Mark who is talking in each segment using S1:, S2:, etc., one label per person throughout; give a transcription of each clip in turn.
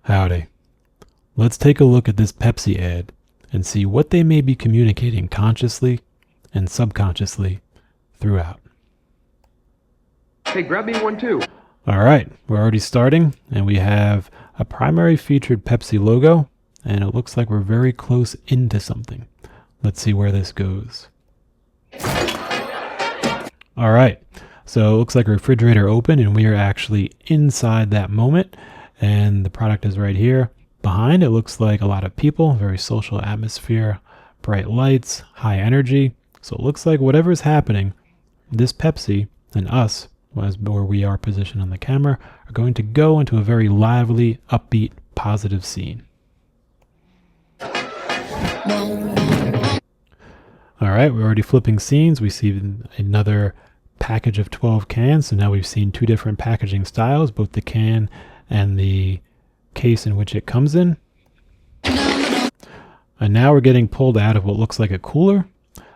S1: Howdy. Let's take a look at this Pepsi ad and see what they may be communicating consciously and subconsciously throughout.
S2: Hey, grab me one too.
S1: All right, we're already starting, and we have a primary featured Pepsi logo, and it looks like we're very close into something. Let's see where this goes. All right, so it looks like a refrigerator open, and we are actually inside that moment, and the product is right here. Behind, it looks like a lot of people, very social atmosphere, bright lights, high energy. So it looks like whatever's happening, this Pepsi and us, as where we are positioned on the camera, are going to go into a very lively, upbeat, positive scene. All right, we're already flipping scenes. We see another package of 12 cans. So now we've seen two different packaging styles, both the can and the case in which it comes in. And now we're getting pulled out of what looks like a cooler.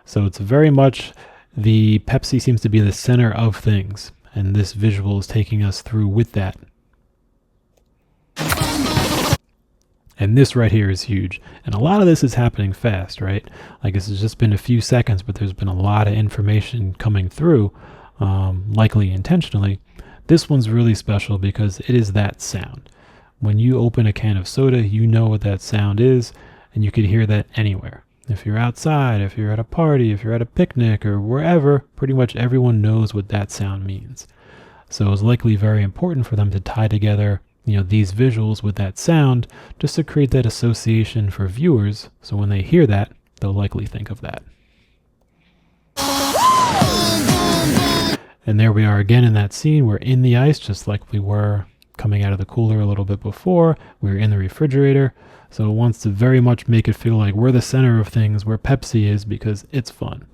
S1: So it's very much the Pepsi seems to be the center of things. And this visual is taking us through with that. And this right here is huge. And a lot of this is happening fast, right? Like this has just been a few seconds, but there's been a lot of information coming through, likely intentionally. This one's really special because it is that sound. When you open a can of soda, you know what that sound is, and you can hear that anywhere. If you're outside, if you're at a party, if you're at a picnic, or wherever, pretty much everyone knows what that sound means. So it's likely very important for them to tie together, these visuals with that sound, just to create that association for viewers. So when they hear that, they'll likely think of that. And there we are again in that scene. We're in the ice, just like we were coming out of the cooler a little bit before. We're in the refrigerator. So it wants to very much make it feel like we're the center of things, where Pepsi is, because it's fun.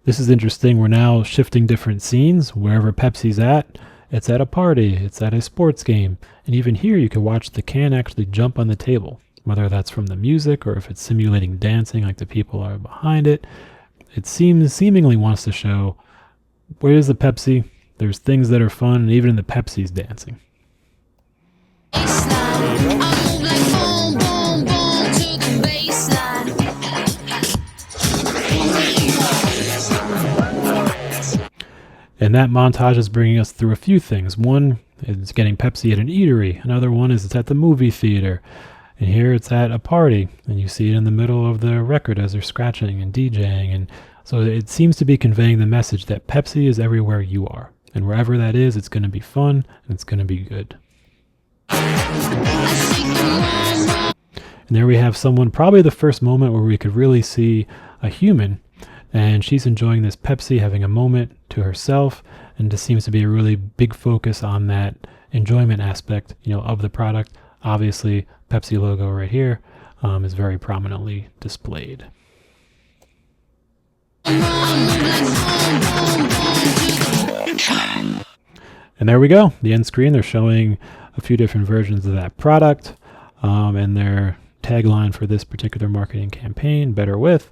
S1: This is interesting. We're now shifting different scenes. Wherever Pepsi's at, it's at a party, it's at a sports game. And even here you can watch the can actually jump on the table, whether that's from the music or if it's simulating dancing like the people are behind it. It seemingly wants to show, where's the Pepsi? There's things that are fun, and even in the Pepsi's dancing. And that montage is bringing us through a few things. One is getting Pepsi at an eatery. Another one is it's at the movie theater. And here it's at a party, and you see it in the middle of the record as they're scratching and DJing. And so it seems to be conveying the message that Pepsi is everywhere you are. And wherever that is, it's going to be fun, and it's going to be good. And there we have someone, probably the first moment where we could really see a human, and she's enjoying this Pepsi, having a moment to herself, and just seems to be a really big focus on that enjoyment aspect, of the product. Obviously, Pepsi logo right here is very prominently displayed. And there we go, the end screen. They're showing a few different versions of that product, and their tagline for this particular marketing campaign, better with.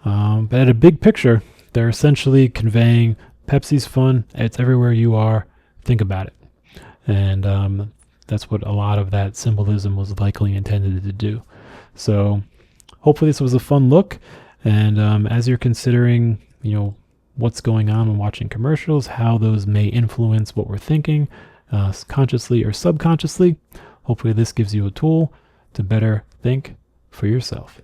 S1: But at a big picture, they're essentially conveying Pepsi's fun, it's everywhere you are, think about it. And that's what a lot of that symbolism was likely intended to do. So hopefully this was a fun look, and as you're considering, what's going on when watching commercials, how those may influence what we're thinking, consciously or subconsciously, hopefully this gives you a tool to better think for yourself.